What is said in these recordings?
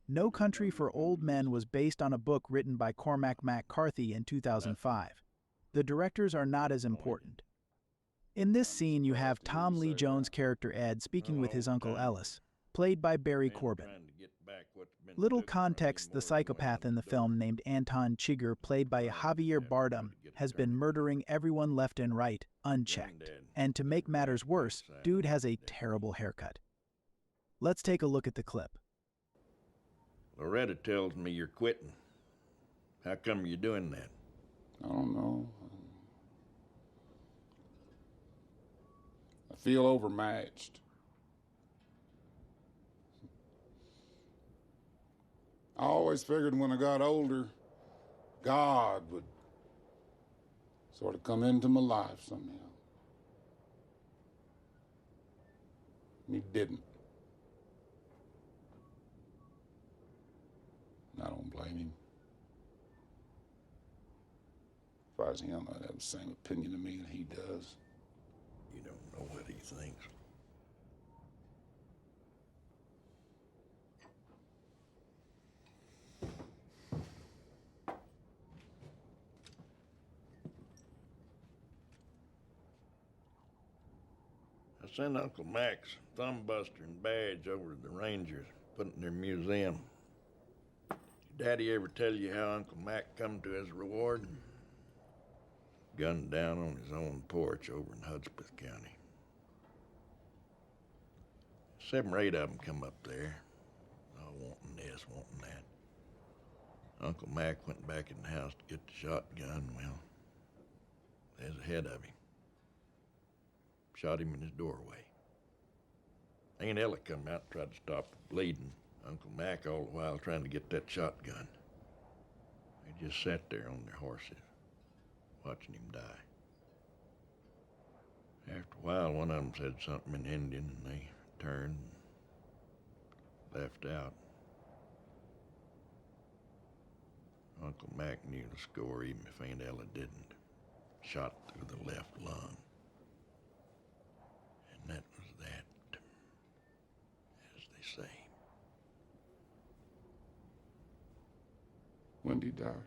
No Country for Old Men was based on a book written by Cormac McCarthy in 2005. The directors are not as important. In this scene, you have Tom Lee Jones' character Ed speaking with his uncle Ellis, played by Barry Corbin. Little context, the psychopath in the film named Anton Chigurh, played by Javier Bardem, has been murdering everyone left and right, unchecked. And to make matters worse, dude has a terrible haircut. Let's take a look at the clip. Loretta tells me you're quitting. How come you're doing that? I don't know. I feel overmatched. I always figured when I got older, God would sort of come into my life somehow. And he didn't. And I don't blame him. If I was him, I'd have the same opinion of me that he does. You don't know what he thinks. I sent Uncle Mac's thumbbuster and badge over to the Rangers, put it in their museum. Did Daddy ever tell you how Uncle Mac come to his reward? Gunned down on his own porch over in Hudspeth County. 7 or 8 of them come up there, all wanting this, wanting that. Uncle Mac went back in the house to get the shotgun. Well, there's ahead of him. Shot him in his doorway. Aunt Ella come out and tried to stop the bleeding. Uncle Mac all the while trying to get that shotgun. They just sat there on their horses, watching him die. After a while, one of them said something in Indian, and they turned and left out. Uncle Mac knew the score, even if Aunt Ella didn't. Shot through the left lung. And that was that, as they say. When did he die?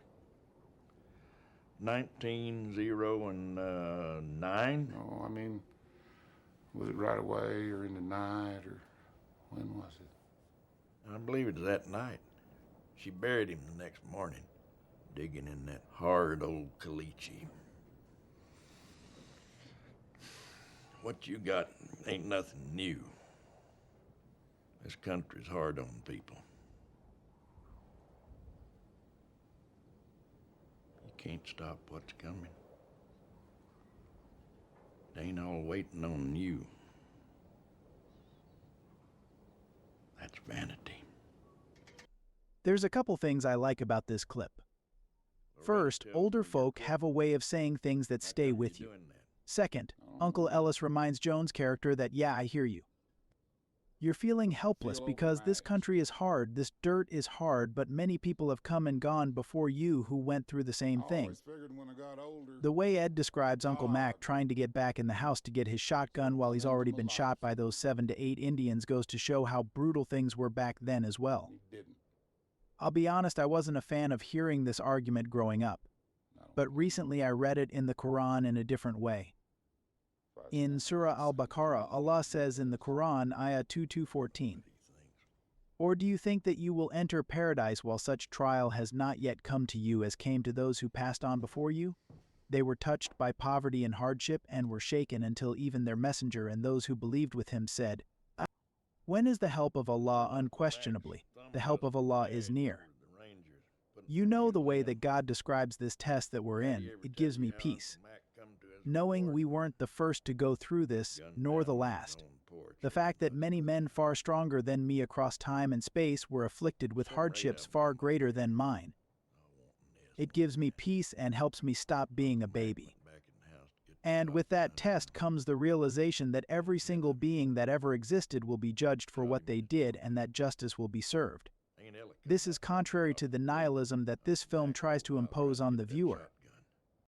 1909. No, I mean, was it right away or in the night, or when was it? I believe it was that night. She buried him the next morning, digging in that hard old caliche. What you got ain't nothing new. This country's hard on people. You can't stop what's coming. It ain't all waiting on you. That's vanity. There's a couple things I like about this clip. First, older folk have a way of saying things that stay with you. Second, Uncle Ellis reminds Jones' character that, yeah, I hear you. You're feeling helpless because this country is hard, this dirt is hard, but many people have come and gone before you who went through the same thing. The way Ed describes Uncle Mac trying to get back in the house to get his shotgun while he's already been shot by those 7 to 8 Indians goes to show how brutal things were back then as well. I'll be honest, I wasn't a fan of hearing this argument growing up, but recently I read it in the Quran in a different way. In Surah Al-Baqarah, Allah says in the Quran, Ayah 2214, "Or do you think that you will enter paradise while such trial has not yet come to you as came to those who passed on before you? They were touched by poverty and hardship and were shaken until even their messenger and those who believed with him said, when is the help of Allah? Unquestionably, the help of Allah is near." You know the way that God describes this test that we're in, it gives me peace. Knowing we weren't the first to go through this, nor the last. The fact that many men far stronger than me across time and space were afflicted with hardships far greater than mine. It gives me peace and helps me stop being a baby. And with that test comes the realization that every single being that ever existed will be judged for what they did and that justice will be served. This is contrary to the nihilism that this film tries to impose on the viewer.